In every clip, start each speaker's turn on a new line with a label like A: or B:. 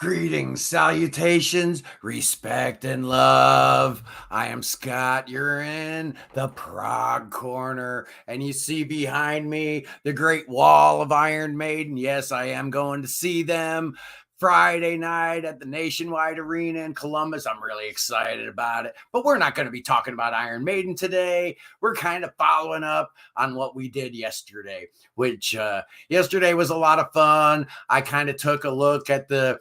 A: Greetings, salutations, respect, and love. I am Scott. You're in the Prague Corner. And you see behind me the Great Wall of Iron Maiden. Yes, I am going to see them Friday night at the Nationwide Arena in Columbus. I'm really excited about it. But we're not going to be talking about Iron Maiden today. We're kind of following up on what we did yesterday, which yesterday was a lot of fun. I kind of took a look at the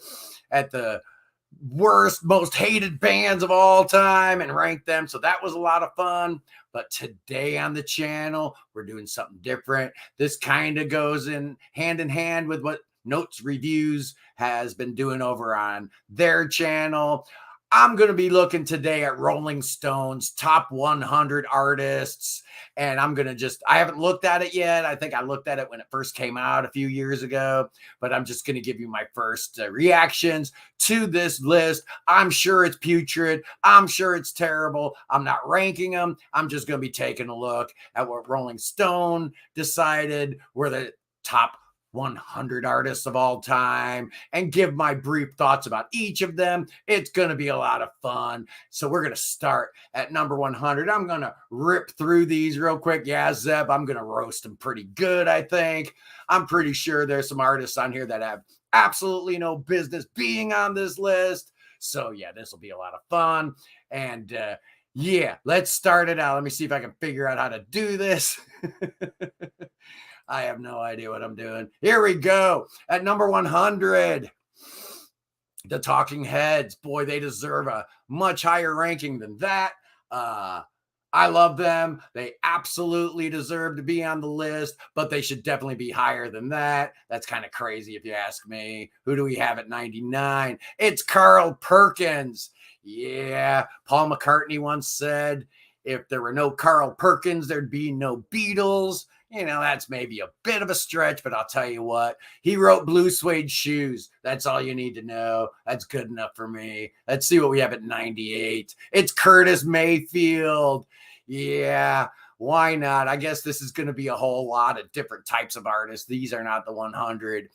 A: worst, most hated bands of all time and ranked them. So that was a lot of fun. But today on the channel, we're doing something different. This kind of goes in hand with what Notes Reviews has been doing over on their channel. I'm going to be looking today at Rolling Stone's top 100 artists. And I'm going to I haven't looked at it yet. I think I looked at it when it first came out a few years ago. But I'm just going to give you my first reactions to this list. I'm sure it's putrid. I'm sure it's terrible. I'm not ranking them. I'm just going to be taking a look at what Rolling Stone decided were the top 100 artists of all time and give my brief thoughts about each of them. It's going to be a lot of fun. So we're going to start at number 100. I'm going to rip through these real quick. Yeah, Zeb, I'm going to roast them pretty good, I think. I'm pretty sure there's some artists on here that have absolutely no business being on this list. So yeah, this will be a lot of fun. And yeah, let's start it out. Let me see if I can figure out how to do this. I have no idea what I'm doing. Here we go. At number 100, the Talking Heads. Boy, they deserve a much higher ranking than that. I love them. They absolutely deserve to be on the list, but they should definitely be higher than that. That's kind of crazy if you ask me. Who do we have at 99? It's Carl Perkins. Yeah, Paul McCartney once said, if there were no Carl Perkins, there'd be no Beatles. You know, that's maybe a bit of a stretch, but I'll tell you what, he wrote Blue Suede Shoes. That's all you need to know. That's good enough for me. Let's see what we have at 98. It's Curtis Mayfield. Yeah, why not? I guess this is going to be a whole lot of different types of artists. These are not the 100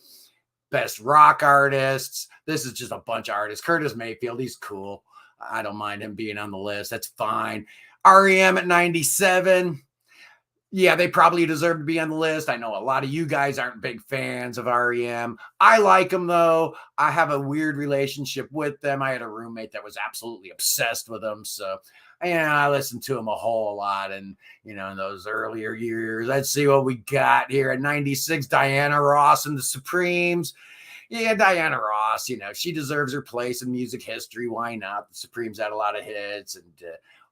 A: best rock artists. This is just a bunch of artists. Curtis Mayfield, he's cool. I don't mind him being on the list. That's fine. REM at 97. Yeah, they probably deserve to be on the list. I know a lot of you guys aren't big fans of REM. I like them, though. I have a weird relationship with them. I had a roommate that was absolutely obsessed with them. So, I listened to them a whole lot. And, in those earlier years, let's see what we got here. At 96, Diana Ross and the Supremes. Yeah, Diana Ross, she deserves her place in music history. Why not? The Supremes had a lot of hits and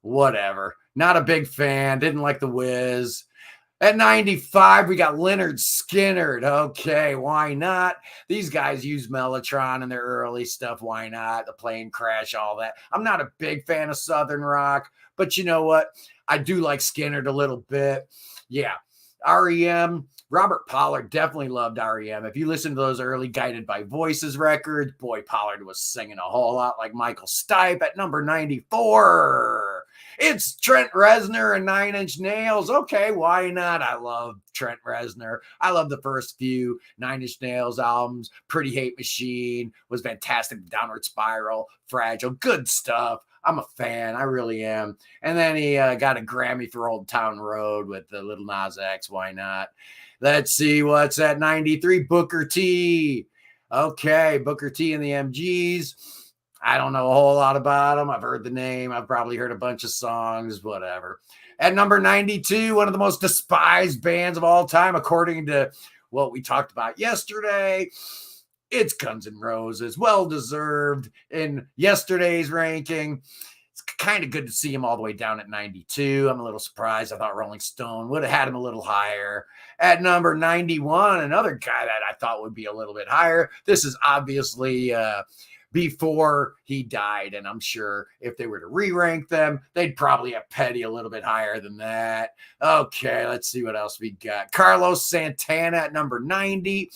A: whatever. Not a big fan. Didn't like The Wiz. At 95, we got Lynyrd Skynyrd. Okay, why not? These guys use Mellotron in their early stuff. Why not? The plane crash, all that. I'm not a big fan of Southern rock, but you know what? I do like Skynyrd a little bit. Yeah, REM. Robert Pollard definitely loved REM. If you listen to those early Guided by Voices records, boy, Pollard was singing a whole lot like Michael Stipe. At number 94. It's Trent Reznor and Nine Inch Nails. Okay, why not? I love Trent Reznor. I love the first few Nine Inch Nails albums. Pretty Hate Machine was fantastic. Downward Spiral, Fragile, good stuff. I'm a fan. I really am. And then he got a Grammy for Old Town Road with the Little Nas X. Why not? Let's see what's at 93. Booker T. Okay, Booker T and the MGs. I don't know a whole lot about them. I've heard the name. I've probably heard a bunch of songs, whatever. At number 92, one of the most despised bands of all time, according to what we talked about yesterday, it's Guns N' Roses. Well-deserved in yesterday's ranking. It's kind of good to see him all the way down at 92. I'm a little surprised. I thought Rolling Stone would have had him a little higher. At number 91, another guy that I thought would be a little bit higher. This is obviously before he died, and I'm sure if they were to re-rank them, they'd probably have Petty a little bit higher than that. Okay, let's see what else we got. Carlos Santana at number 90.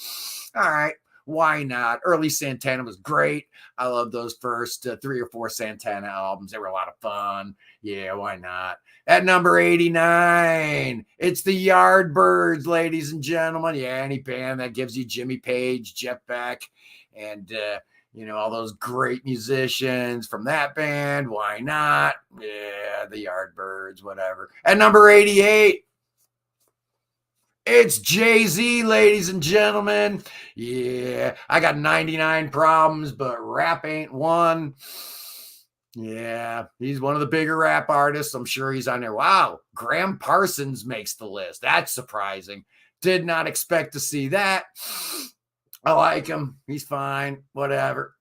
A: All right, why not? Early Santana was great. I love those first 3 or 4 Santana albums. They were a lot of fun. Yeah, why not? At number 89, it's the Yardbirds, ladies and gentlemen. Yeah, any band that gives you Jimmy Page, Jeff Beck, and all those great musicians from that band. Why not? Yeah, the Yardbirds, whatever. At number 88, it's Jay-Z, ladies and gentlemen. Yeah, I got 99 problems, but rap ain't one. Yeah, he's one of the bigger rap artists. I'm sure he's on there. Wow, Graham Parsons makes the list. That's surprising. Did not expect to see that. I like him. He's fine. Whatever.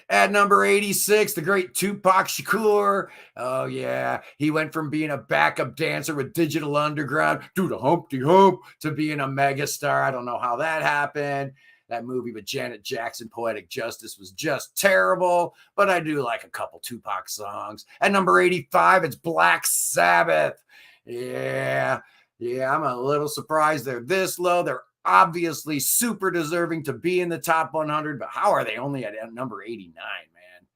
A: At number 86, the great Tupac Shakur. Oh, yeah. He went from being a backup dancer with Digital Underground, do the Humpty Hump, to being a megastar. I don't know how that happened. That movie with Janet Jackson, Poetic Justice, was just terrible, but I do like a couple Tupac songs. At number 85, it's Black Sabbath. Yeah, I'm a little surprised they're this low. They're obviously super deserving to be in the top 100, but how are they only at number 89, man?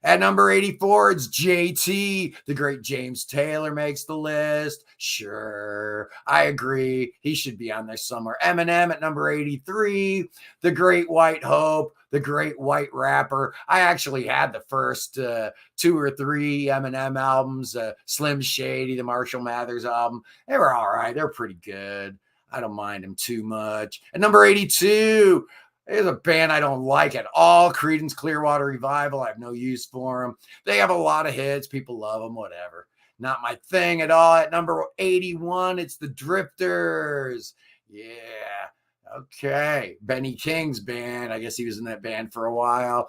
A: At number 84, it's JT. The great James Taylor makes the list. Sure, I agree. He should be on there somewhere. Eminem at number 83. The great White Hope, the great white rapper. I actually had the first 2 or 3 Eminem albums. Slim Shady, the Marshall Mathers album. They were all right. They're pretty good. I don't mind him too much. At number 82, there's a band I don't like at all, Creedence Clearwater Revival. I have no use for them. They have a lot of hits. People love them, whatever. Not my thing at all. At number 81, it's the Drifters. Yeah. Okay. Benny King's band. I guess he was in that band for a while.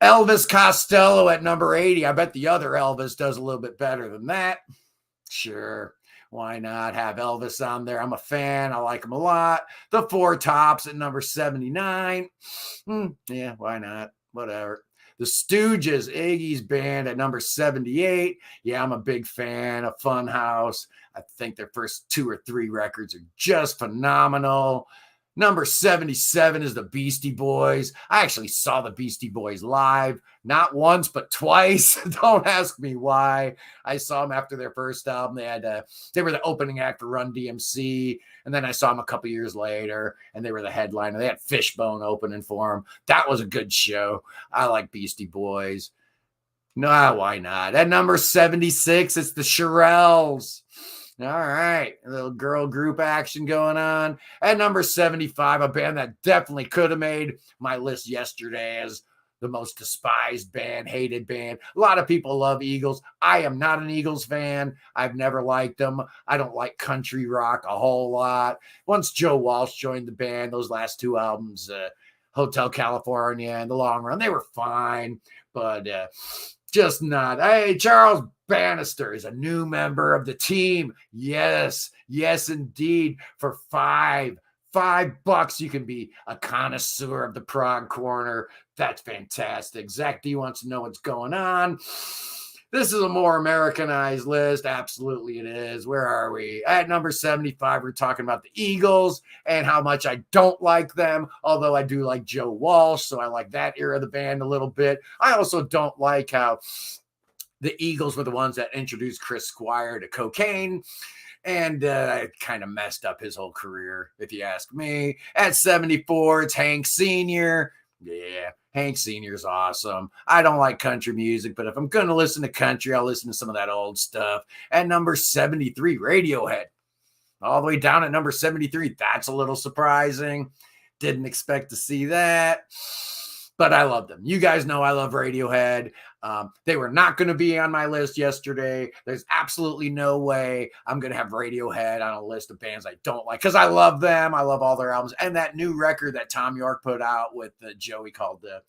A: Elvis Costello at number 80. I bet the other Elvis does a little bit better than that. Sure. Why not have Elvis on there? I'm a fan. I like him a lot. The Four Tops at number 79. Yeah, why not? Whatever. The Stooges, Iggy's band at number 78. Yeah, I'm a big fan of Funhouse. I think their first 2 or 3 records are just phenomenal. Number 77 is the Beastie Boys. I actually saw the Beastie Boys live, not once, but twice. Don't ask me why. I saw them after their first album. They were the opening act for Run DMC. And then I saw them a couple years later, and they were the headliner. They had Fishbone opening for them. That was a good show. I like Beastie Boys. No, why not? At number 76, it's the Shirelles. All right, a little girl group action going on. At number 75, a band that definitely could have made my list yesterday as the most despised band, hated band. A lot of people love Eagles. I am not an Eagles fan. I've never liked them. I don't like country rock a whole lot. Once Joe Walsh joined the band, those last 2 albums, Hotel California and The Long Run, they were fine, but just not. Hey, Charles Bannister is a new member of the team. Yes, indeed. For $5 you can be a connoisseur of the prog corner. That's fantastic. Zach D wants to know what's going on. This is a more Americanized list. Absolutely it is. Where are we? At number 75, we're talking about the Eagles and how much I don't like them, although I do like Joe Walsh, so I like that era of the band a little bit. I also don't like how the Eagles were the ones that introduced Chris Squire to cocaine, and it kind of messed up his whole career, if you ask me. At 74, it's Hank Sr. Yeah, Hank Sr. is awesome. I don't like country music, but if I'm going to listen to country, I'll listen to some of that old stuff. At number 73, Radiohead. All the way down at number 73. That's a little surprising. Didn't expect to see that. But I love them. You guys know I love Radiohead. They were not going to be on my list yesterday. There's absolutely no way I'm going to have Radiohead on a list of bands I don't like, because I love them. I love all their albums. And that new record that Tom York put out with Joey called The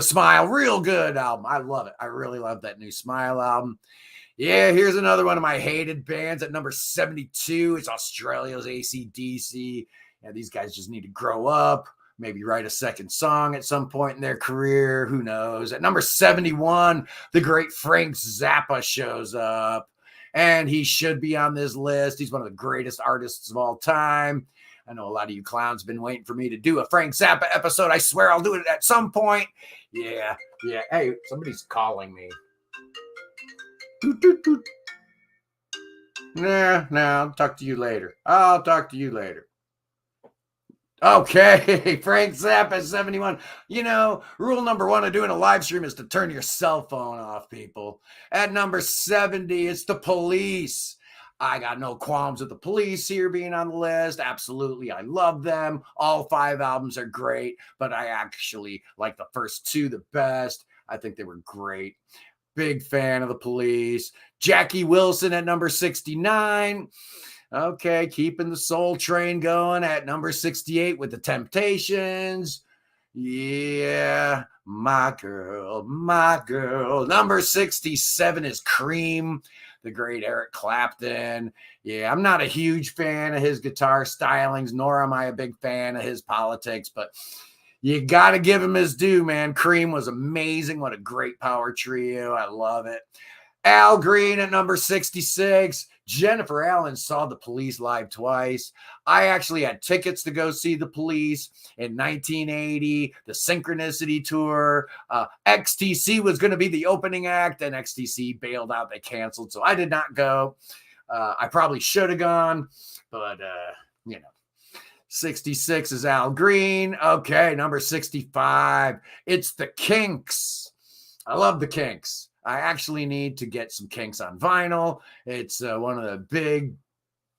A: Smile. Real good album. I love it. I really love that new Smile album. Yeah, here's another one of my hated bands at number 72. It's Australia's AC/DC. Yeah, these guys just need to grow up. Maybe write a second song at some point in their career. Who knows? At number 71, the great Frank Zappa shows up. And he should be on this list. He's one of the greatest artists of all time. I know a lot of you clowns have been waiting for me to do a Frank Zappa episode. I swear I'll do it at some point. Yeah. Hey, somebody's calling me. Nah, I'll talk to you later. Okay, Frank Zappa 71. You know, rule number one of doing a live stream is to turn your cell phone off, people. At number 70, it's the Police. I got no qualms with the Police here being on the list. Absolutely, I love them. All 5 albums are great, but I actually like the first 2 the best. I think they were great. Big fan of the Police. Jackie Wilson at number 69. Okay, keeping the Soul Train going at number 68 with the Temptations. Yeah, my girl, my girl. Number 67 is Cream, the great Eric Clapton. Yeah, I'm not a huge fan of his guitar stylings, nor am I a big fan of his politics, but you got to give him his due, man. Cream was amazing. What a great power trio. I love it. Al Green at number 66. Jennifer Allen saw the Police live twice. I actually had tickets to go see the Police in 1980, the Synchronicity Tour. XTC was going to be the opening act, and XTC bailed out. They canceled, so I did not go. I probably should have gone, but, 66 is Al Green. Okay, number 65. It's the Kinks. I love the Kinks. I actually need to get some Kinks on vinyl. It's one of the big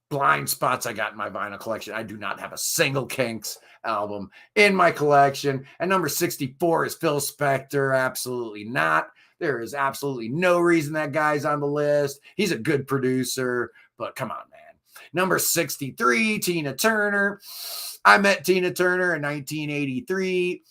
A: blind spots I got in my vinyl collection. I do not have a single Kinks album in my collection. And number 64 is Phil Spector. Absolutely not. There is absolutely no reason that guy's on the list. He's a good producer, but come on, man. Number 63, Tina Turner. I met Tina Turner in 1983.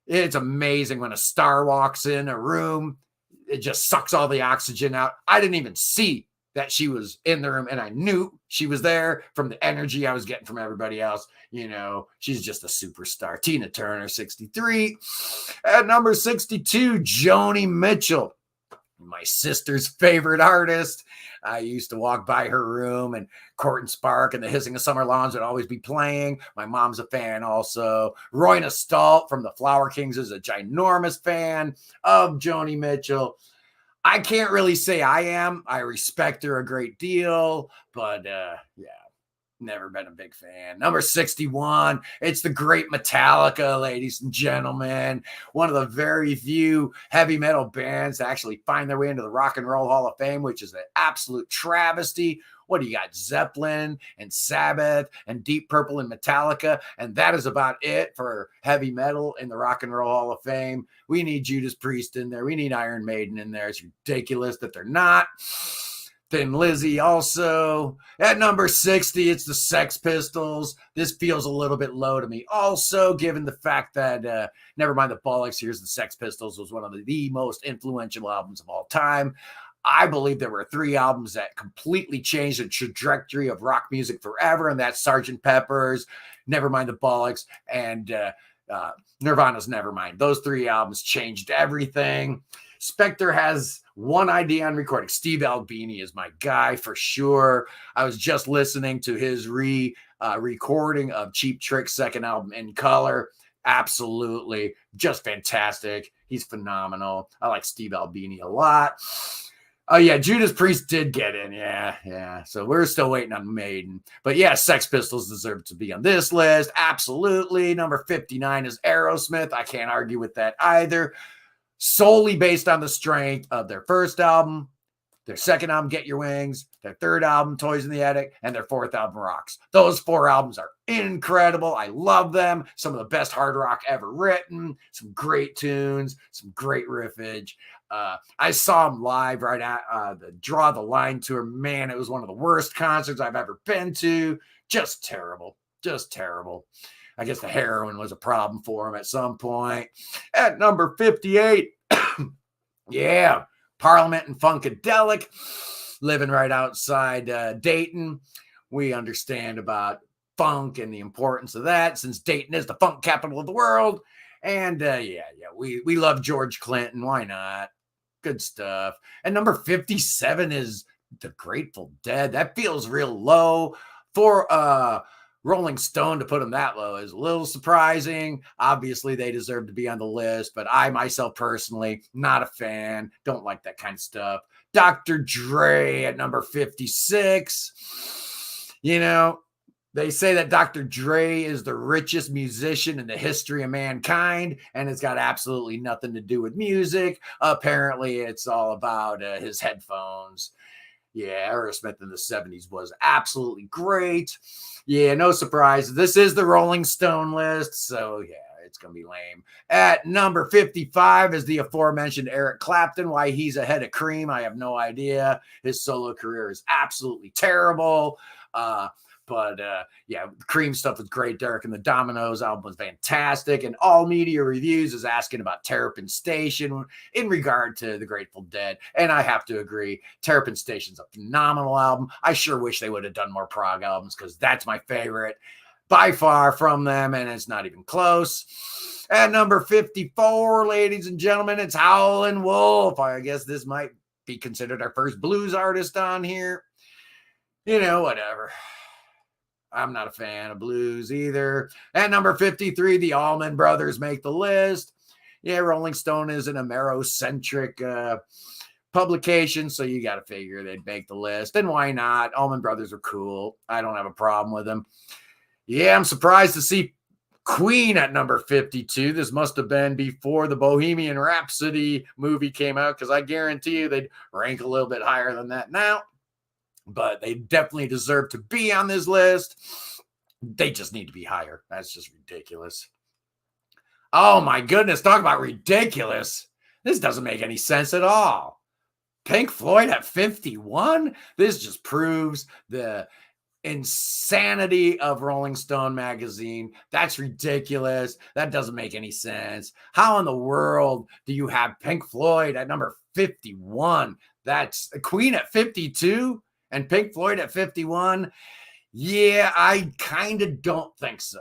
A: It's amazing when a star walks in a room. It just sucks all the oxygen out. I didn't even see that she was in the room, and I knew she was there from the energy I was getting from everybody else. You know, she's just a superstar. Tina Turner, 63. At number 62, Joni Mitchell, my sister's favorite artist. I used to walk by her room, and Court and Spark and the Hissing of Summer Lawns would always be playing. My mom's a fan also. Royna Stalt from the Flower Kings is a ginormous fan of Joni Mitchell. I can't really say I am. I respect her a great deal, but never been a big fan. Number 61, it's the great Metallica, ladies and gentlemen. One of the very few heavy metal bands to actually find their way into the Rock and Roll Hall of Fame, which is an absolute travesty. What do you got? Zeppelin and Sabbath and Deep Purple and Metallica, and that is about it for heavy metal in the Rock and Roll Hall of Fame. We need Judas Priest in there. We need Iron Maiden in there. It's ridiculous that they're not. Thin Lizzy also. At number 60, it's the Sex Pistols. This feels a little bit low to me. Also, given the fact that Nevermind the Bollocks, Here's the Sex Pistols was one of the most influential albums of all time. I believe there were 3 albums that completely changed the trajectory of rock music forever, and that's Sgt. Pepper's, Nevermind the Bollocks, and Nirvana's Nevermind. Those 3 albums changed everything. Spector has one idea on recording. Steve Albini is my guy for sure. I was just listening to his recording of Cheap Trick's second album, In Color. Absolutely. Just fantastic. He's phenomenal. I like Steve Albini a lot. Oh, yeah, Judas Priest did get in. Yeah. So we're still waiting on Maiden. But yeah, Sex Pistols deserve to be on this list. Absolutely. Number 59 is Aerosmith. I can't argue with that either. Solely based on the strength of their first album, their second album, Get Your Wings, their third album, Toys in the Attic, and their fourth album, Rocks. Those 4 albums are incredible. I love them. Some of the best hard rock ever written. Some great tunes, some great riffage. I saw them live right at the Draw the Line tour. Man, it was one of the worst concerts I've ever been to. Just terrible. I guess the heroin was a problem for him at some point. At number 58, yeah, Parliament and Funkadelic, living right outside Dayton. We understand about funk and the importance of that, since Dayton is the funk capital of the world. And we love George Clinton. Why not? Good stuff. And number 57 is the Grateful Dead. That feels real low for Rolling Stone to put them that low is a little surprising. Obviously, they deserve to be on the list, but I myself personally, not a fan. Don't like that kind of stuff. Dr. Dre at number 56. You know, They say that Dr. Dre is the richest musician in the history of mankind, and it's got absolutely nothing to do with music. Apparently, it's all about his headphones. Yeah, Aerosmith in the 70s was absolutely great. Yeah, no surprise. This is the Rolling Stone list, so yeah, it's going to be lame. At number 55 is the aforementioned Eric Clapton. Why he's ahead of Cream, I have no idea. His solo career is absolutely terrible. But yeah, Cream stuff was great. Derek and the Dominoes album was fantastic. And All Media Reviews is asking about Terrapin Station in regard to the Grateful Dead. And I have to agree, Terrapin Station's a phenomenal album. I sure wish they would have done more prog albums because that's my favorite by far from them. And it's not even close. At number 54, ladies and gentlemen, it's Howlin' Wolf. I guess this might be considered our first blues artist on here. You know, whatever. I'm not a fan of blues either. At number 53, the Allman Brothers make the list. Yeah, Rolling Stone is an Amerocentric publication, so you got to figure they'd make the list. And why not? Allman Brothers are cool. I don't have a problem with them. Yeah, I'm surprised to see Queen at number 52. This must have been before the Bohemian Rhapsody movie came out, because I guarantee you they'd rank a little bit higher than that now. But they definitely deserve to be on this list. They just need to be higher. That's just ridiculous. Oh my goodness, talk about ridiculous. This doesn't make any sense at all. Pink Floyd at 51? This just proves the insanity of Rolling Stone magazine. That's ridiculous. That doesn't make any sense. How in the world do you have Pink Floyd at number 51? That's Queen at 52? And Pink Floyd at 51? Yeah, I kind of don't think so.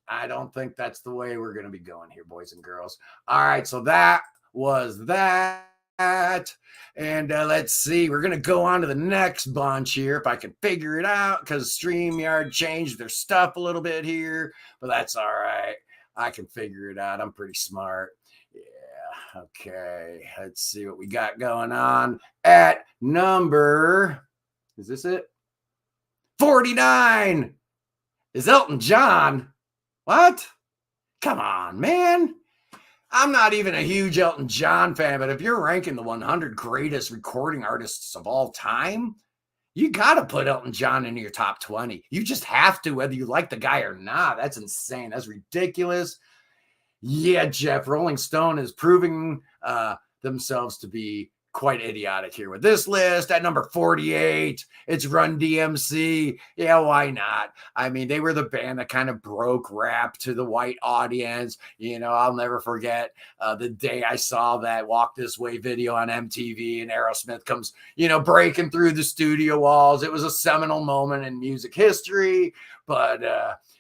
A: I don't think that's the way we're going to be going here, boys and girls. All right, so that was that. And let's see. We're going to go on to the next bunch here, if I can figure it out, because StreamYard changed their stuff a little bit here. But that's all right. I can figure it out. I'm pretty smart. Yeah, okay. Let's see what we got going on at number... Is this it? 49 is Elton John. What? Come on, man. I'm not even a huge Elton John fan, but if you're ranking the 100 greatest recording artists of all time, you got to put Elton John into your top 20. You just have to, whether you like the guy or not. That's insane. That's ridiculous. Yeah, Jeff, Rolling Stone is proving themselves to be quite idiotic here with this list. At number 48, it's Run DMC. Yeah, why not? I mean, they were the band that kind of broke rap to the white audience. You know, I'll never forget the day I saw that Walk This Way video on MTV and Aerosmith comes, you know, breaking through the studio walls. It was a seminal moment in music history. But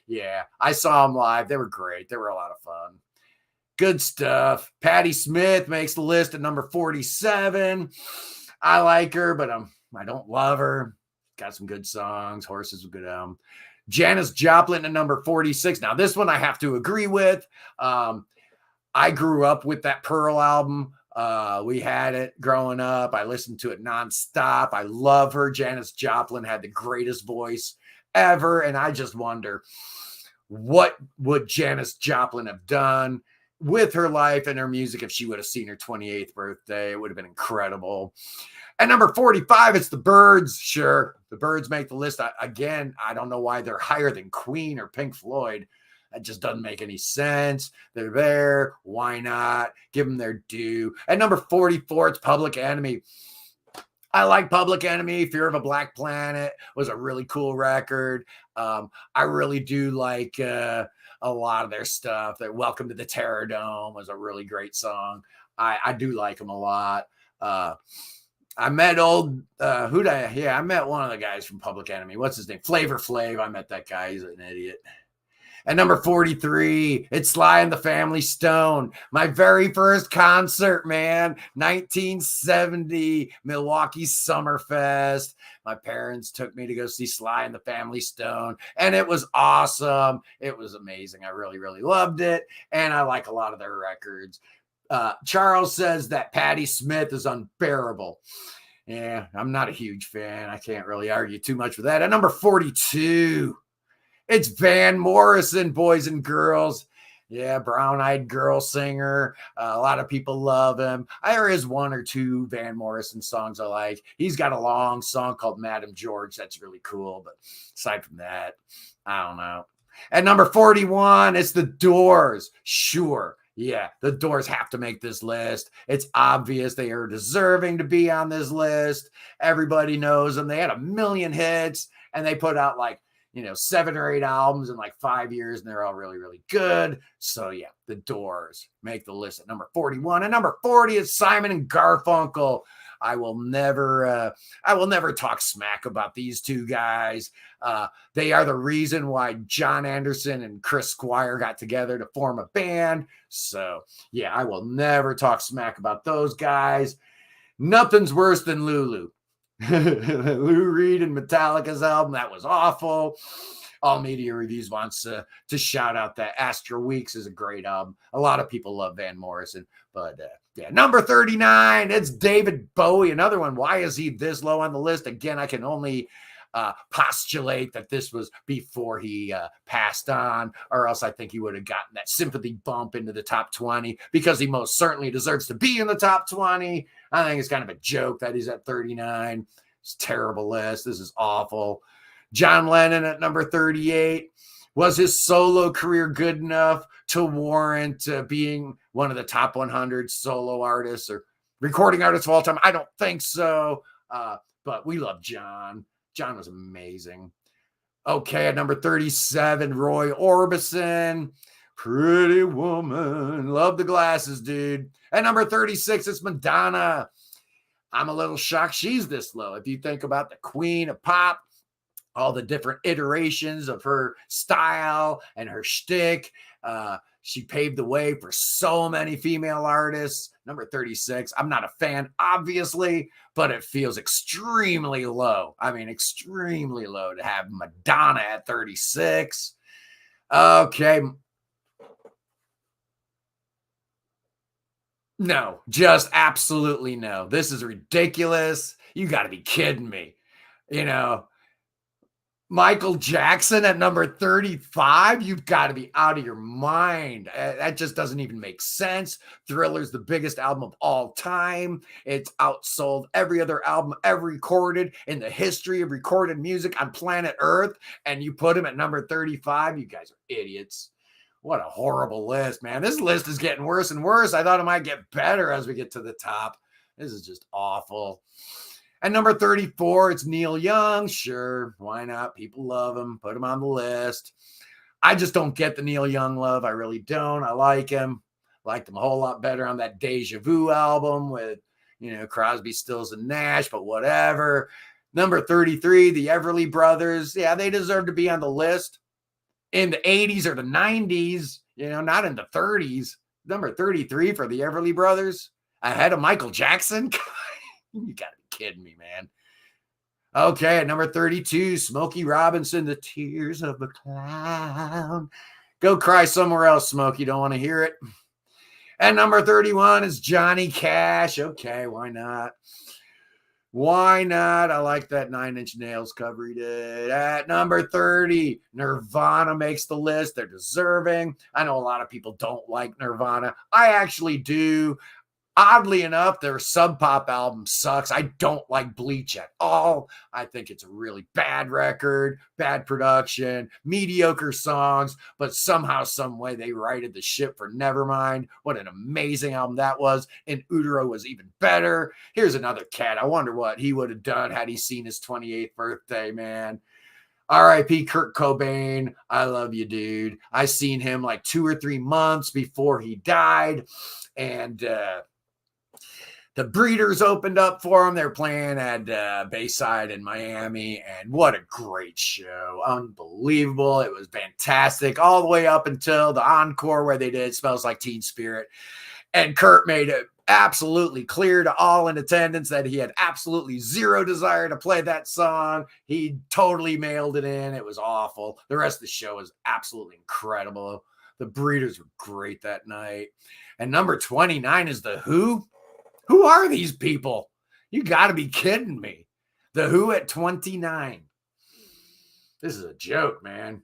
A: yeah, I saw them live. They were great. They were a lot of fun. Good stuff. Patti Smith makes the list at number 47. I like her, but I don't love her. Got some good songs. Horses, a good album. Janis Joplin at number 46. Now, this one I have to agree with. I grew up with that Pearl album. We had it growing up. I listened to it nonstop. I love her. Janis Joplin had the greatest voice ever. And I just wonder, what would Janis Joplin have done with her life and her music if she would have seen her 28th birthday? It would have been incredible. At number 45, it's the Byrds. Sure, the Byrds make the list. Again, I don't know why they're higher than Queen or Pink Floyd. That just doesn't make any sense. They're there. Why not? Give them their due. At number 44, it's Public Enemy. I like Public Enemy. Fear of a Black Planet was a really cool record. I really do like a lot of their stuff. That Welcome to the Terror Dome was a really great song. I do like them a lot. I met I met one of the guys from Public Enemy. What's his name? Flavor Flav. I met that guy. He's an idiot. At number 43, it's Sly and the Family Stone. My very first concert, man. 1970, Milwaukee Summerfest. My parents took me to go see Sly and the Family Stone, and it was awesome. It was amazing. I really, really loved it, and I like a lot of their records. Charles says that Patti Smith is unbearable. Yeah, I'm not a huge fan. I can't really argue too much with that. At number 42, It's Van Morrison, boys and girls. Yeah, brown-eyed girl singer. A lot of people love him. There is one or two Van Morrison songs I like. He's got a long song called Madam George. That's really cool. But aside from that, I don't know. At number 41, it's The Doors. Sure. Yeah, The Doors have to make this list. It's obvious they are deserving to be on this list. Everybody knows them. They had a million hits, and they put out like 7 or 8 albums in like 5 years, and they're all really, really good. So yeah, The Doors make the list at number 41. And number 40 is Simon and Garfunkel. I will never talk smack about these two guys. They are the reason why John Anderson and Chris Squire got together to form a band. So yeah, I will never talk smack about those guys. Nothing's worse than Lulu. Lou Reed and Metallica's album, that was awful. All Media Reviews wants to shout out that Astro Weeks is a great album. A lot of people love Van Morrison, but yeah, number 39, it's David Bowie, another one. Why is he this low on the list? Again, I can only postulate that this was before he passed on, or else I think he would have gotten that sympathy bump into the top 20, because he most certainly deserves to be in the top 20. I think it's kind of a joke that he's at 39. It's a terrible list. This is awful. John Lennon at number 38. Was his solo career good enough to warrant being one of the top 100 solo artists or recording artists of all time? I don't think so, but we love John. John was amazing. Okay, at number 37, Roy Orbison. Pretty Woman. Love the glasses, dude. At number 36, it's Madonna. I'm a little shocked she's this low. If you think about the queen of pop, all the different iterations of her style and her shtick, she paved the way for so many female artists. Number 36. I'm not a fan, obviously, but it feels extremely low. I mean, extremely low to have Madonna at 36. Okay. No, just absolutely no. This is ridiculous. You got to be kidding me. Michael Jackson at number 35, you've got to be out of your mind. That just doesn't even make sense. Thriller's the biggest album of all time. It's outsold every other album ever recorded in the history of recorded music on planet Earth, and you put him at number 35. You guys are idiots. What a horrible list, man. This list is getting worse and worse. I thought it might get better as we get to the top. This is just awful. At number 34, it's Neil Young. Sure, why not? People love him. Put him on the list. I just don't get the Neil Young love. I really don't. I like him. Liked him a whole lot better on that Deja Vu album with, Crosby, Stills, and Nash, but whatever. Number 33, the Everly Brothers. Yeah, they deserve to be on the list. In the 80s or the 90s, not in the 30s. Number 33 for the Everly Brothers. Ahead of Michael Jackson? You got to be kidding me, man. Okay, at number 32, Smokey Robinson, The Tears of a Clown. Go cry somewhere else, Smokey. Don't want to hear it. At number 31 is Johnny Cash. Okay, why not? Why not? I like that 9 Inch Nails cover he did. At number 30, Nirvana makes the list. They're deserving. I know a lot of people don't like Nirvana. I actually do. Oddly enough, their Sub Pop album sucks. I don't like Bleach at all. I think it's a really bad record, bad production, mediocre songs, but somehow, some way they righted the ship for Nevermind. What an amazing album that was. And Utero was even better. Here's another cat. I wonder what he would have done had he seen his 28th birthday, man. R.I.P. Kurt Cobain. I love you, dude. I seen him like 2 or 3 months before he died. And, the Breeders opened up for him. They're playing at Bayside in Miami, and what a great show. Unbelievable. It was fantastic all the way up until the encore where they did Smells Like Teen Spirit. And Kurt made it absolutely clear to all in attendance that he had absolutely zero desire to play that song. He totally mailed it in. It was awful. The rest of the show was absolutely incredible. The Breeders were great that night. And number 29 is The Who. Who are these people? You got to be kidding me. The Who at 29. This is a joke, man.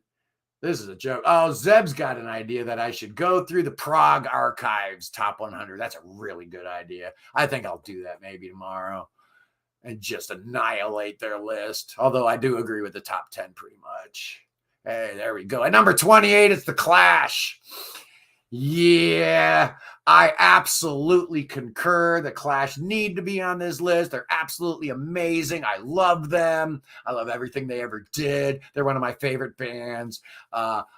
A: This is a joke. Oh, Zeb's got an idea that I should go through the Prague Archives top 100. That's a really good idea. I think I'll do that maybe tomorrow and just annihilate their list. Although I do agree with the top 10 pretty much. Hey, there we go. At number 28, it's The Clash. Yeah, I absolutely concur. The Clash need to be on this list. They're absolutely amazing. I love them. I love everything they ever did. They're one of my favorite bands.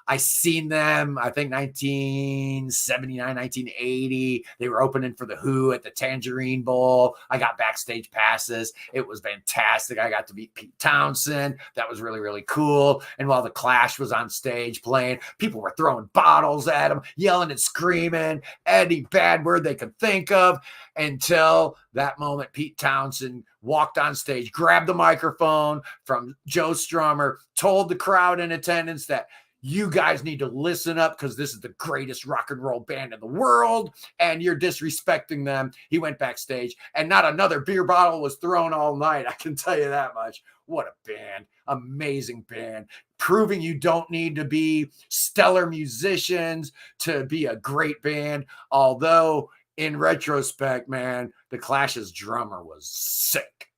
A: I seen them, I think 1979, 1980. They were opening for The Who at the Tangerine Bowl. I got backstage passes. It was fantastic. I got to meet Pete Townsend. That was really, really cool. And while The Clash was on stage playing, people were throwing bottles at them, yelling and screaming any bad word they could think of, until that moment Pete Townsend walked on stage, grabbed the microphone from Joe Strummer, told the crowd in attendance that you guys need to listen up because this is the greatest rock and roll band in the world and you're disrespecting them. He went backstage and not another beer bottle was thrown all night. I can tell you that much. What a band. Amazing band. Proving you don't need to be stellar musicians to be a great band. Although in retrospect, man, the Clash's drummer was sick.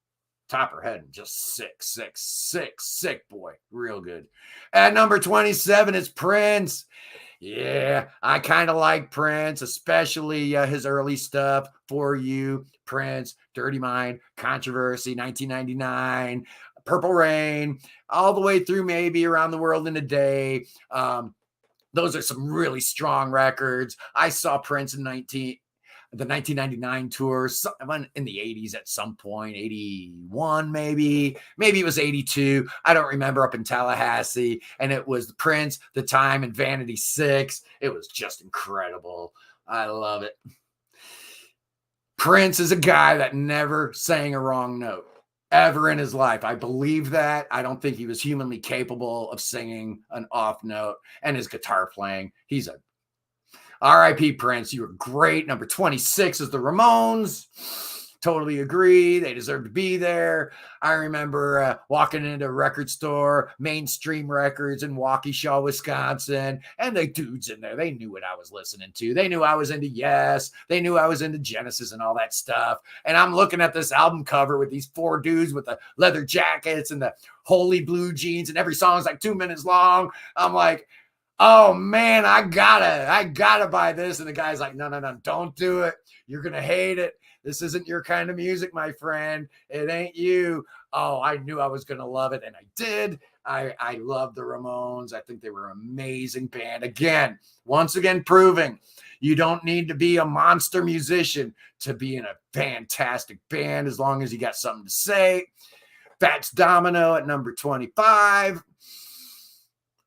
A: Top her head and just sick boy. Real good. At number 27 is Prince. Yeah, I kind of like Prince, especially his early stuff. For You, Prince, Dirty Mind, Controversy, 1999, Purple Rain, all the way through maybe Around the World in a Day. Those are some really strong records. I saw Prince in the 1999 tour in the 80s at some point, 81 maybe it was 82. I don't remember, up in Tallahassee. And it was Prince, The Time, and Vanity 6. It was just incredible. I love it. Prince is a guy that never sang a wrong note ever in his life. I believe that. I don't think he was humanly capable of singing an off note. And his guitar playing, he's a R.I.P. Prince. You were great. Number 26 is the Ramones. Totally agree. They deserve to be there. I remember walking into a record store, Mainstream Records in Waukesha, Wisconsin, and the dudes in there, they knew what I was listening to. They knew I was into Yes. They knew I was into Genesis and all that stuff. And I'm looking at this album cover with these four dudes with the leather jackets and the holy blue jeans, and every song is like 2 minutes long. I'm like, oh man, I gotta buy this. And the guy's like, no, don't do it. You're going to hate it. This isn't your kind of music, my friend. It ain't you. Oh, I knew I was going to love it. And I did. I love the Ramones. I think they were an amazing band. Once again, proving you don't need to be a monster musician to be in a fantastic band as long as you got something to say. Fats Domino at number 25.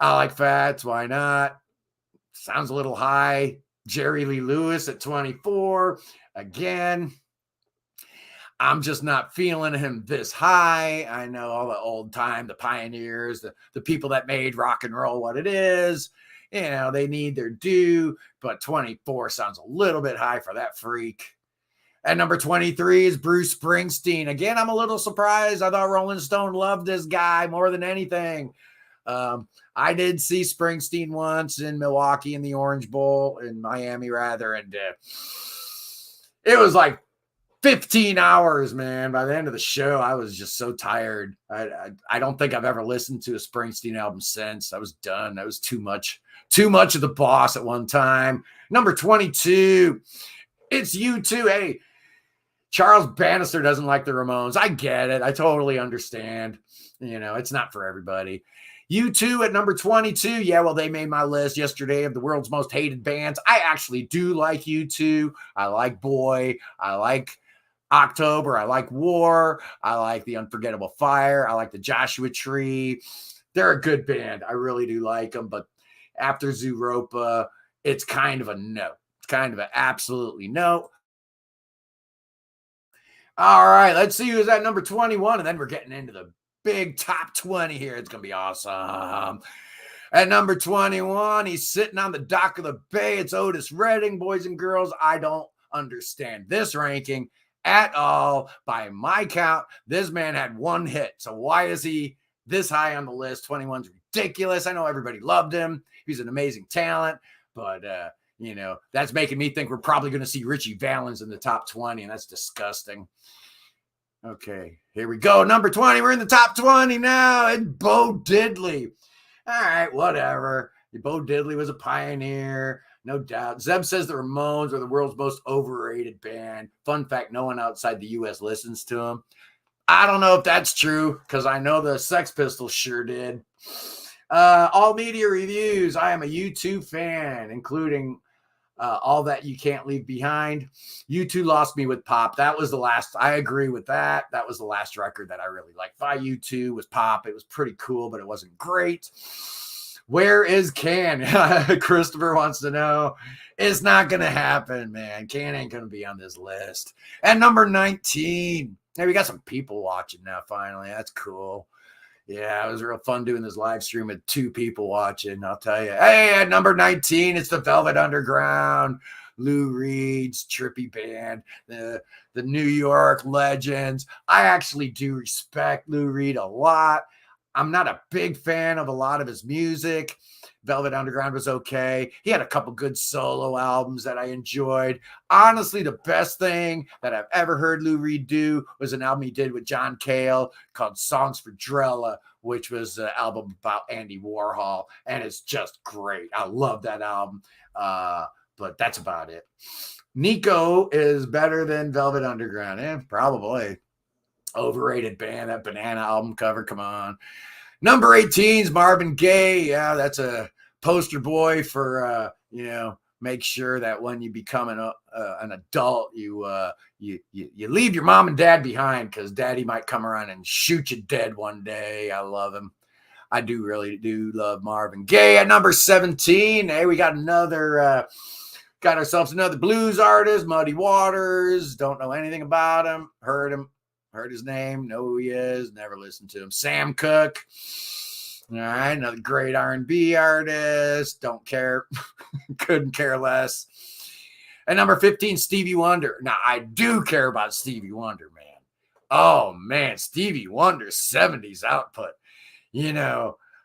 A: I like Fats. Why not? Sounds a little high. Jerry Lee Lewis at 24. Again, I'm just not feeling him this high. I know all the old time, the pioneers, the people that made rock and roll what it is. You know, they need their due, but 24 sounds a little bit high for that freak. At number 23 is Bruce Springsteen. Again, I'm a little surprised. I thought Rolling Stone loved this guy more than anything. I did see Springsteen once in Milwaukee in the Orange Bowl, in Miami rather, and it was like 15 hours, man. By the end of the show, I was just so tired. I don't think I've ever listened to a Springsteen album since. I was done. That was too much of the boss at one time. Number 22, it's U2. Hey, Charles Bannister doesn't like the Ramones. I get it. I totally understand. You know, it's not for everybody. U2 at number 22. Yeah, well, they made my list yesterday of the world's most hated bands. I actually do like U2. I like Boy. I like October. I like War. I like The Unforgettable Fire. I like the Joshua Tree. They're a good band. I really do like them. But after Zooropa, it's kind of a no. It's kind of an absolutely no. All right, let's see who's at number 21, and then we're getting into the big top 20 here. It's going to be awesome. At number 21, he's sitting on the dock of the bay. It's Otis Redding. Boys and girls, I don't understand this ranking at all. By my count, this man had one hit. So why is he this high on the list? 21's ridiculous. I know everybody loved him. He's an amazing talent, but that's making me think we're probably going to see Richie Valens in the top 20, and that's disgusting. Okay, here we go. Number 20. We're in the top 20 now. It's Bo Diddley. All right, whatever. Bo Diddley was a pioneer, no doubt. Zeb says the Ramones are the world's most overrated band. Fun fact, no one outside the U.S. listens to them. I don't know if that's true, because I know the Sex Pistols sure did. All media reviews. I am a U2 fan, including All That You Can't Leave Behind. U2 lost me with Pop. That was the last. I agree with that. That was the last record that I really liked by U2 was Pop. It was pretty cool, but it wasn't great. Where is Can? Christopher wants to know. It's not going to happen, man. Can ain't going to be on this list. At number 19. Hey, we got some people watching now, finally. That's cool. Yeah, it was real fun doing this live stream with 2 people watching, I'll tell you. Hey, at number 19, it's the Velvet Underground, Lou Reed's trippy band, the New York legends. I actually do respect Lou Reed a lot. I'm not a big fan of a lot of his music. Velvet Underground was okay. He had a couple good solo albums that I enjoyed. Honestly, the best thing that I've ever heard Lou Reed do was an album he did with John Cale called Songs for Drella, which was an album about Andy Warhol, and it's just great. I love that album, but that's about it. Nico is better than Velvet Underground. Probably. Overrated band, that Banana album cover, come on. Number 18 is Marvin Gaye. Yeah, that's a poster boy for, make sure that when you become an adult, you leave your mom and dad behind, because daddy might come around and shoot you dead one day. I love him. I really do love Marvin Gaye. At number 17, hey, we got ourselves another blues artist, Muddy Waters. Don't know anything about him. Heard his name, know who he is, never listened to him. Sam Cooke. All right, another great R&B artist. Don't care. Couldn't care less. At number 15, Stevie Wonder. Now, I do care about Stevie Wonder, man. Oh, man, Stevie Wonder's 70s output.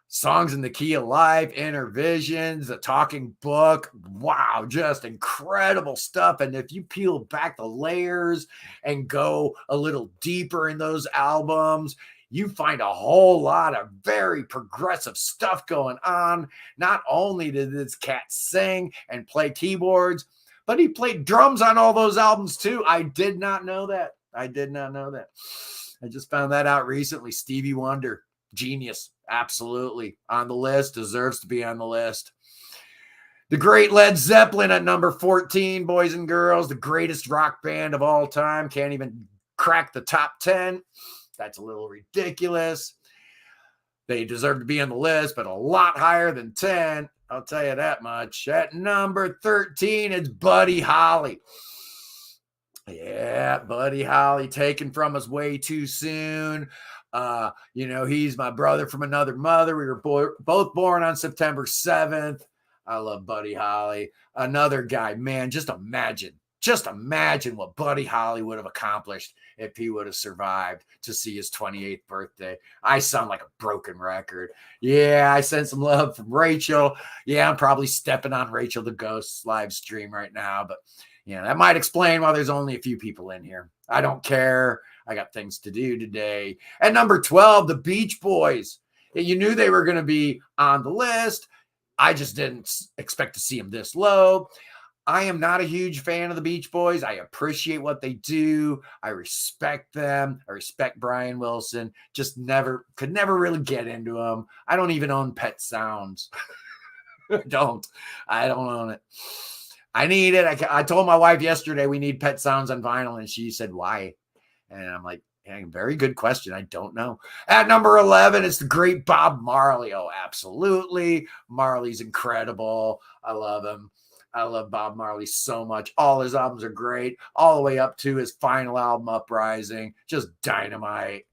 A: Songs in the Key of Life, Inner Visions, The Talking Book. Wow, just incredible stuff. And if you peel back the layers and go a little deeper in those albums, you find a whole lot of very progressive stuff going on. Not only did this cat sing and play keyboards, but he played drums on all those albums too. I did not know that. I just found that out recently. Stevie Wonder, genius. Absolutely on the list, deserves to be on the list. The great Led Zeppelin at number 14, boys and girls, the greatest rock band of all time. Can't even crack the top 10. That's a little ridiculous. They deserve to be on the list, but a lot higher than 10. I'll tell you that much. At number 13, it's Buddy Holly. Yeah, Buddy Holly, taken from us way too soon. He's my brother from another mother. We were both born on September 7th. I love Buddy Holly. Another guy, man, just imagine what Buddy Holly would have accomplished if he would have survived to see his 28th birthday. I sound like a broken record. Yeah, I sent some love from Rachel. Yeah, I'm probably stepping on Rachel the Ghost's live stream right now, but that might explain why there's only a few people in here. I don't care. I got things to do today. At number 12, the Beach Boys. You knew they were going to be on the list. I just didn't expect to see them this low. I am not a huge fan of the Beach Boys. I appreciate what they do. I respect them. I respect Brian Wilson. Could never really get into them. I don't even own Pet Sounds. I don't own it. I need it. I told my wife yesterday we need Pet Sounds on vinyl, and she said, why? And I'm like, hey, very good question. I don't know. At number 11, it's the great Bob Marley. Oh, absolutely. Marley's incredible. I love him. I love Bob Marley so much. All his albums are great, all the way up to his final album, Uprising. Just dynamite.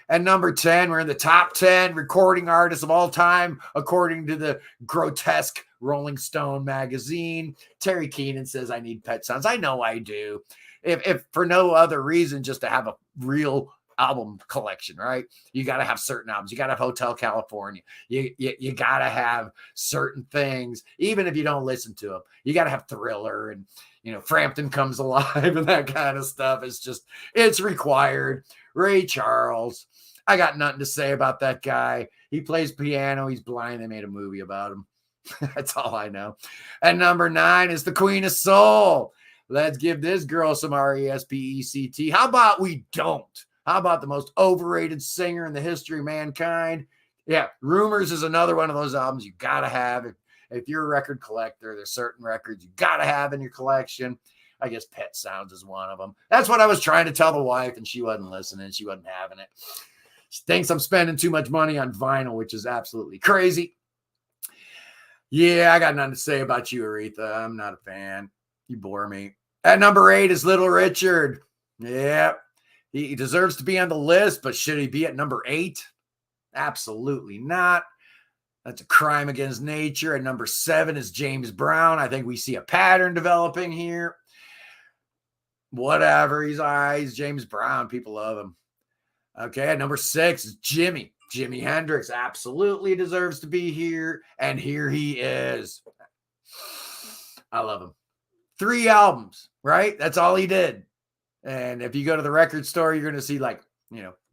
A: At number 10, we're in the top 10 recording artists of all time, according to the grotesque Rolling Stone magazine. Terry Keenan says, I need Pet Sounds. I know I do. If for no other reason, just to have a real album collection, right? You got to have certain albums. You got to have Hotel California. You got to have certain things, even if you don't listen to them. You got to have Thriller and, Frampton Comes Alive and that kind of stuff. It's required. Ray Charles. I got nothing to say about that guy. He plays piano. He's blind. They made a movie about him. That's all I know. At number 9 is the Queen of Soul. Let's give this girl some RESPECT. How about we don't? How about the most overrated singer in the history of mankind? Yeah, Rumors is another one of those albums you got to have. If you're a record collector, there's certain records you got to have in your collection. I guess Pet Sounds is one of them. That's what I was trying to tell the wife, and she wasn't listening. She wasn't having it. She thinks I'm spending too much money on vinyl, which is absolutely crazy. Yeah, I got nothing to say about you, Aretha. I'm not a fan. You bore me. At number 8 is Little Richard. Yeah, he deserves to be on the list, but should he be at number 8? Absolutely not. That's a crime against nature. At number 7 is James Brown. I think we see a pattern developing here. Whatever. He's James Brown. People love him. Okay, at number 6 is Jimi Hendrix. Absolutely deserves to be here. And here he is. I love him. 3 albums, right? That's all he did. And if you go to the record store, you're going to see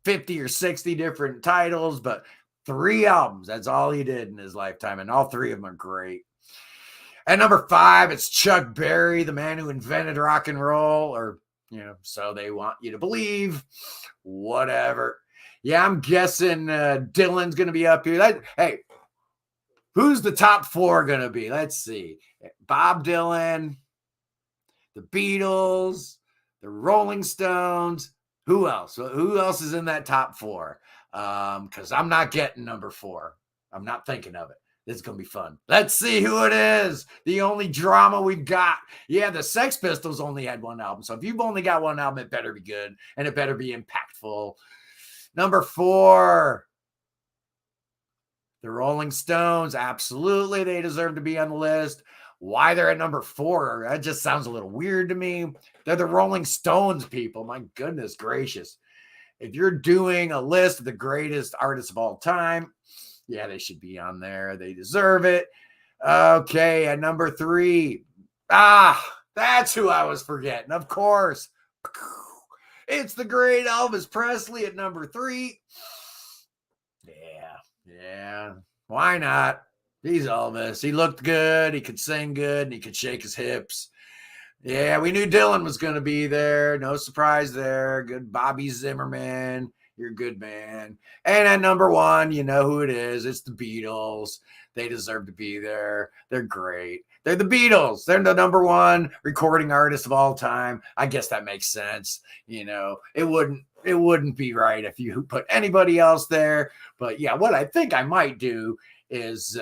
A: 50 or 60 different titles, but 3 albums. That's all he did in his lifetime. And all 3 of them are great. At number 5, it's Chuck Berry, the man who invented rock and roll, or, so they want you to believe. Whatever. Yeah, I'm guessing Dylan's going to be up here. Hey, who's the top 4 going to be? Let's see. Bob Dylan, the Beatles, the Rolling Stones. Who else? Who else is in that top 4? Because I'm not getting number 4. I'm not thinking of it. This is going to be fun. Let's see who it is. The only drama we've got. Yeah, the Sex Pistols only had 1 album. So if you've only got 1 album, it better be good. And it better be impactful. Number 4. The Rolling Stones. Absolutely. They deserve to be on the list. Why they're at number 4? That just sounds a little weird to me. They're the Rolling Stones, people. My goodness gracious. If you're doing a list of the greatest artists of all time, yeah, they should be on there. They deserve it. Okay, at number 3. That's who I was forgetting. Of course. It's the great Elvis Presley at number 3. Yeah. Why not? He's Elvis. He looked good. He could sing good. And he could shake his hips. Yeah, we knew Dylan was going to be there. No surprise there. Good Bobby Zimmerman. You're a good man. And at number 1, you know who it is. It's the Beatles. They deserve to be there. They're great. They're the Beatles. They're the number 1 recording artist of all time. I guess that makes sense. It wouldn't be right if you put anybody else there. But yeah, what I think I might do is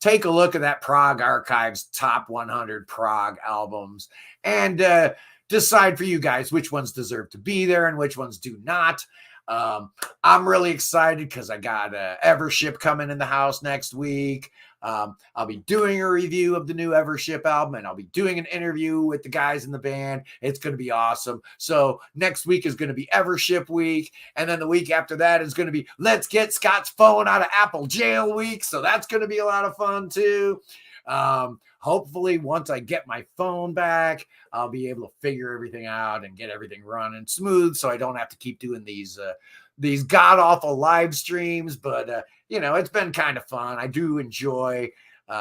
A: take a look at that Prog Archives top 100 prog albums and decide for you guys which ones deserve to be there and which ones do not. I'm really excited because I got Evership coming in the house next week. I'll be doing a review of the new Evership album, and I'll be doing an interview with the guys in the band. It's going to be awesome. So next week is going to be Evership week, and then the week after that is going to be Let's Get Scott's Phone Out of Apple Jail week. So that's going to be a lot of fun too. Hopefully once I get my phone back, I'll be able to figure everything out and get everything running smooth so I don't have to keep doing these god-awful live streams. But, it's been kind of fun. I do enjoy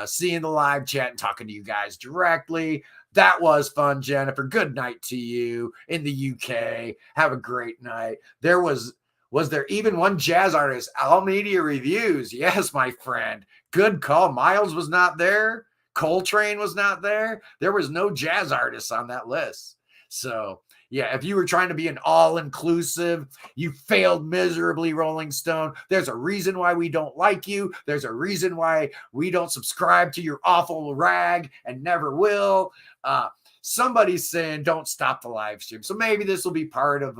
A: seeing the live chat and talking to you guys directly. That was fun, Jennifer. Good night to you in the UK. Have a great night. Was there even one jazz artist? All Media Reviews. Yes, my friend. Good call. Miles was not there. Coltrane was not there. There was no jazz artists on that list. So, yeah, if you were trying to be an all-inclusive, you failed miserably, Rolling Stone. There's a reason why we don't like you. There's a reason why we don't subscribe to your awful rag and never will. Somebody's saying don't stop the live stream. So maybe this will be part of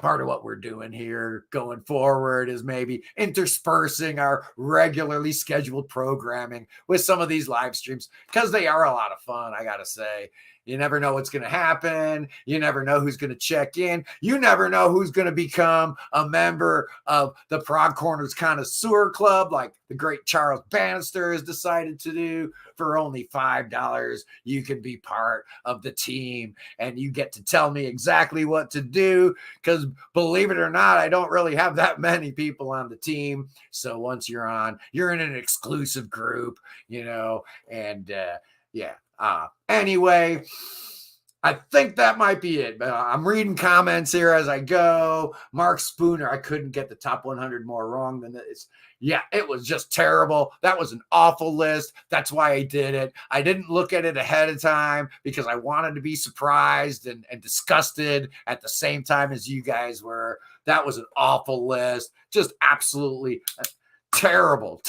A: what we're doing here going forward, is maybe interspersing our regularly scheduled programming with some of these live streams, because they are a lot of fun, I gotta say. You never know what's going to happen. You never know who's going to check in. You never know who's going to become a member of the Prog Corners Connoisseur Club, like the great Charles Bannister has decided to do. For only $5, you can be part of the team, and you get to tell me exactly what to do, because believe it or not, I don't really have that many people on the team. So once you're on, you're in an exclusive group, and yeah. Anyway, I think that might be it. I'm reading comments here as I go. Mark Spooner, I couldn't get the top 100 more wrong than this. Yeah, it was just terrible. That was an awful list. That's why I did it. I didn't look at it ahead of time because I wanted to be surprised and disgusted at the same time as you guys were. That was an awful list. Just absolutely terrible.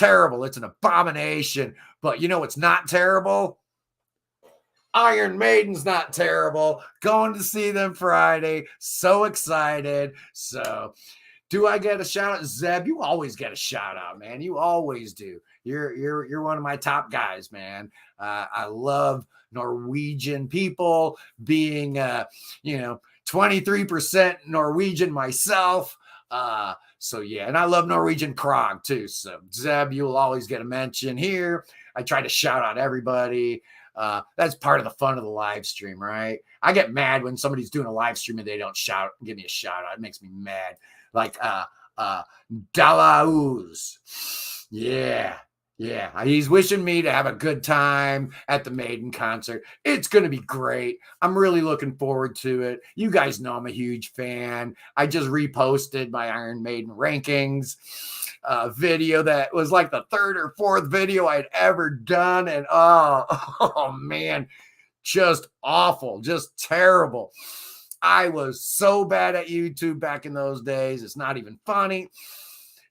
A: It's an abomination. But it's not terrible? Iron Maiden's not terrible. Going to see them Friday. So excited. So, do I get a shout out? Zeb, you always get a shout out, man. You always do. You're one of my top guys, man. I love Norwegian people, being 23% Norwegian myself. So yeah, and I love Norwegian prog too. So Zeb, you'll always get a mention here. I try to shout out everybody. That's part of the fun of the live stream, right? I get mad when somebody's doing a live stream and they don't give me a shout out. It makes me mad. Like Dalauz. Yeah. He's wishing me to have a good time at the Maiden concert. It's going to be great. I'm really looking forward to it. You guys know I'm a huge fan. I just reposted my Iron Maiden rankings video that was like the third or fourth video I'd ever done. And oh man, just awful, just terrible. I was so bad at YouTube back in those days. It's not even funny.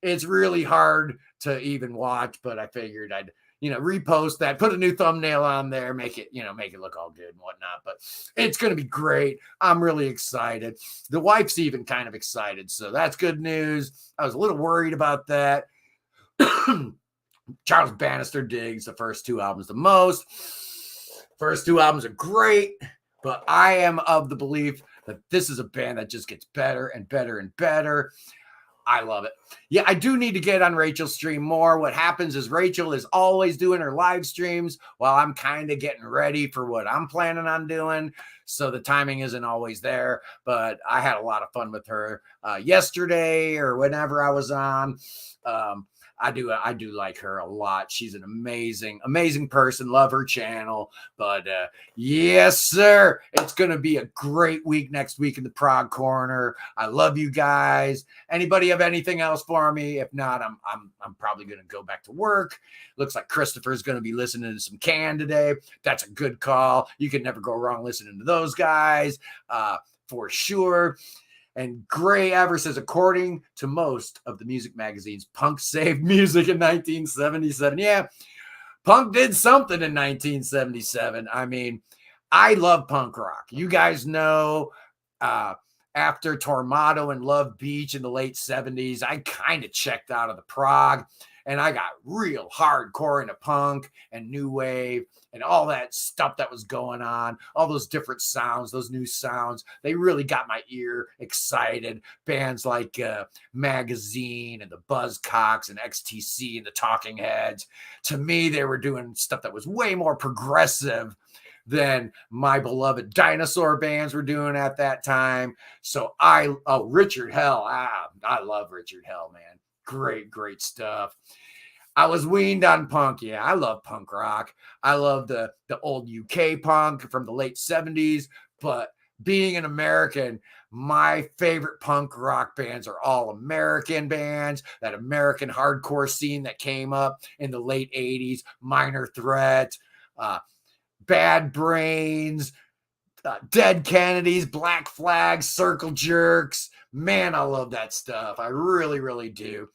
A: It's really hard to even watch, but I figured I'd, repost that, put a new thumbnail on there, make it look all good and whatnot. But it's going to be great. I'm really excited. The wife's even kind of excited. So that's good news. I was a little worried about that. Charles Bannister digs the first two albums the most. First two albums are great, but I am of the belief that this is a band that just gets better and better and better. I love it. Yeah, I do need to get on Rachel's stream more. What happens is Rachel is always doing her live streams while I'm kind of getting ready for what I'm planning on doing. So the timing isn't always there, but I had a lot of fun with her yesterday or whenever I was on. I do like her a lot. She's an amazing person. Love her channel. But yes, sir, it's gonna be a great week next week in the Prog Corner. I love you guys. Anybody have anything else for me? If not, I'm probably gonna go back to work. Looks like Christopher's gonna be listening to some Can today. That's a good call. You can never go wrong listening to those guys for sure. And Gray Ever says, according to most of the music magazines, punk saved music in 1977. Yeah, punk did something in 1977. I mean, I love punk rock. You guys know, after Tormato and Love Beach in the late 70s, I kind of checked out of the prog, and I got real hardcore into punk and new wave and all that stuff that was going on, all those different sounds, those new sounds. They really got my ear excited. Bands like Magazine and the Buzzcocks and XTC and the Talking Heads. To me, they were doing stuff that was way more progressive than my beloved dinosaur bands were doing at that time. So Richard Hell. I love Richard Hell, man. Great stuff. I was weaned on punk. Yeah, I love punk rock. I love the old UK punk from the late 70s. But being an American, my favorite punk rock bands are all American bands. That American hardcore scene that came up in the late 80s. Minor Threat, Bad Brains, Dead Kennedys, Black Flag, Circle Jerks. Man, I love that stuff. I really, really do.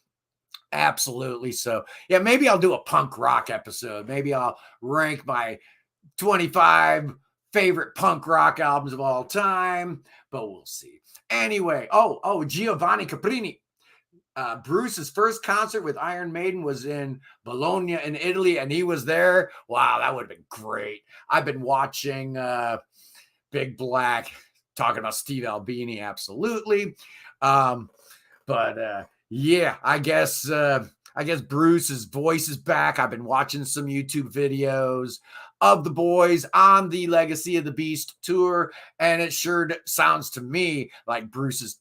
A: Absolutely. So, yeah, maybe I'll do a punk rock episode. Maybe I'll rank my 25 favorite punk rock albums of all time, but we'll see. Anyway, Giovanni Caprini. Bruce's first concert with Iron Maiden was in Bologna in Italy, and he was there. Wow, that would have been great. I've been watching Big Black, talking about Steve Albini, absolutely. But yeah, I guess Bruce's voice is back. I've been watching some YouTube videos of the boys on the Legacy of the Beast tour, and it sure sounds to me like Bruce's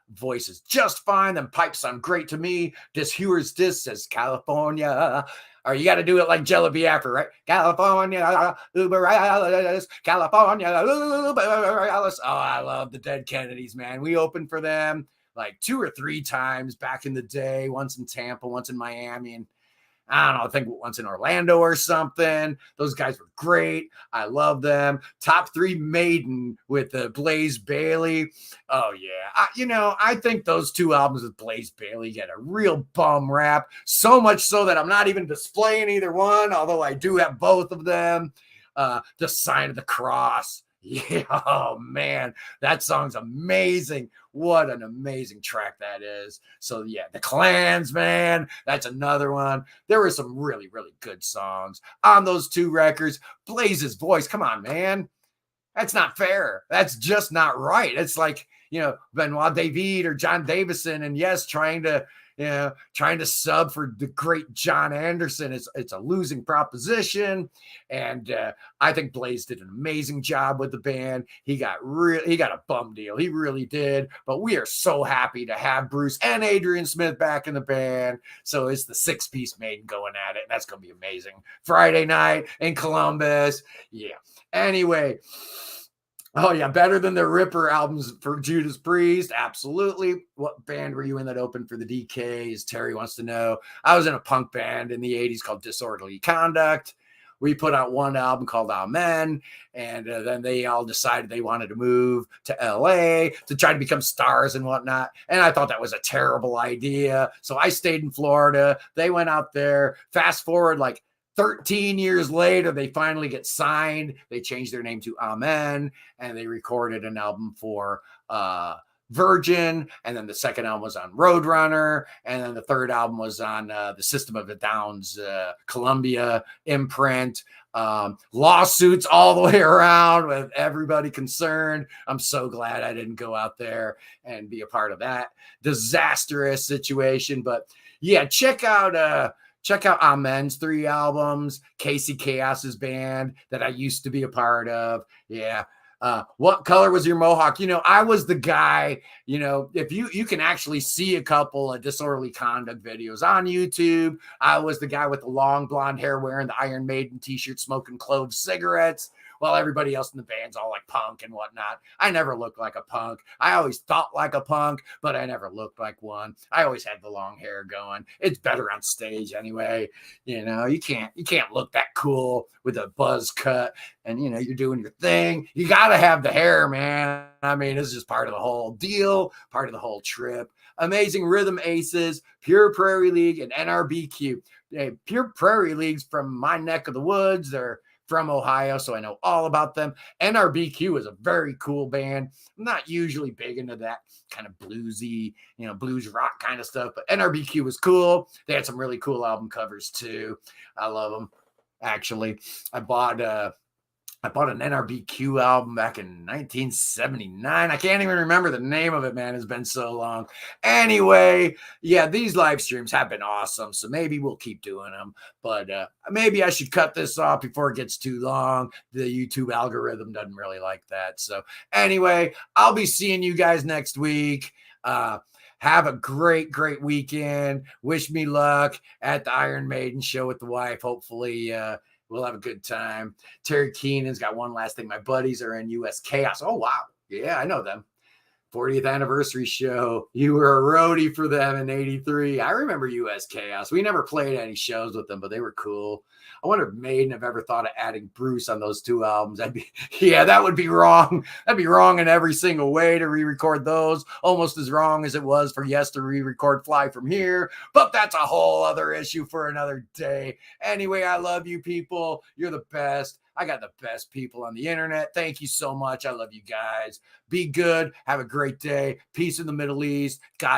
A: voice is just fine. Them pipes sound great to me. This Hewer's disc says California. Or you got to do it like Jello Biafra, right? California, Uber Alice, California, Uber Alice. Oh, I love the Dead Kennedys, man. We opened for them like 2 or 3 times back in the day, once in Tampa, once in Miami, and I don't know, I think once in Orlando or something. Those guys were great. I love them. Top 3 Maiden with Blaze Bayley. Oh, yeah. I think those 2 albums with Blaze Bayley get a real bum rap. So much so that I'm not even displaying either one, although I do have both of them. The Sign of the Cross. Yeah, oh man, that song's amazing. What an amazing track that is. So yeah, The Clans, man, that's another one. There were some really, really good songs on those 2 records. Blaze's voice, come on, man. That's not fair. That's just not right. It's like, Benoit David or John Davison, and yes, trying to sub for the great John Anderson. It's a losing proposition. And I think Blaze did an amazing job with the band. He got a bum deal. He really did. But we are so happy to have Bruce and Adrian Smith back in the band. So it's the 6-piece Maiden going at it. That's going to be amazing. Friday night in Columbus. Yeah. Anyway. Oh, yeah, better than the Ripper albums for Judas Priest. Absolutely. What band were you in that opened for the DKs? Terry wants to know. I was in a punk band in the 80s called Disorderly Conduct. We put out one album called Amen, and then they all decided they wanted to move to LA to try to become stars and whatnot. And I thought that was a terrible idea. So I stayed in Florida. They went out there. Fast forward like 13 years later, they finally get signed. They changed their name to Amen, and they recorded an album for Virgin, and then the second album was on Roadrunner, and then the third album was on the System of a Down's Columbia imprint. Lawsuits all the way around with everybody concerned. I'm so glad I didn't go out there and be a part of that disastrous situation. But yeah, check out Amen's 3 albums, Casey Chaos's band that I used to be a part of. Yeah. What color was your mohawk? I was the guy, if you can actually see a couple of Disorderly Conduct videos on YouTube. I was the guy with the long blonde hair wearing the Iron Maiden t-shirt, smoking clove cigarettes, while everybody else in the band's all like punk and whatnot. I never looked like a punk. I always thought like a punk, but I never looked like one. I always had the long hair going. It's better on stage anyway. You can't look that cool with a buzz cut and you're doing your thing. You gotta have the hair, man. I mean, it's just part of the whole deal, part of the whole trip. Amazing Rhythm Aces, Pure Prairie League, and NRBQ. Pure Prairie League's from my neck of the woods. They're from Ohio, so I know all about them. NRBQ is a very cool band. I'm not usually big into that kind of bluesy, blues rock kind of stuff, but NRBQ was cool. They had some really cool album covers too. I love them. Actually, I bought an NRBQ album back in 1979. I can't even remember the name of it, man. It's been so long. Anyway, yeah, these live streams have been awesome, so maybe we'll keep doing them. But maybe I should cut this off before it gets too long. The YouTube algorithm doesn't really like that. So anyway, I'll be seeing you guys next week. Have a great, great weekend. Wish me luck at the Iron Maiden show with the wife. Hopefully, we'll have a good time. Terry Keenan's got one last thing. My buddies are in US Chaos. Oh, wow. Yeah, I know them. 40th anniversary show. You were a roadie for them in 83. I remember US Chaos. We never played any shows with them, but they were cool. I wonder if Maiden have ever thought of adding Bruce on those 2 albums. That would be wrong. That'd be wrong in every single way to re-record those. Almost as wrong as it was for Yes to re-record Fly From Here. But that's a whole other issue for another day. Anyway, I love you people. You're the best. I got the best people on the internet. Thank you so much. I love you guys. Be good. Have a great day. Peace in the Middle East. God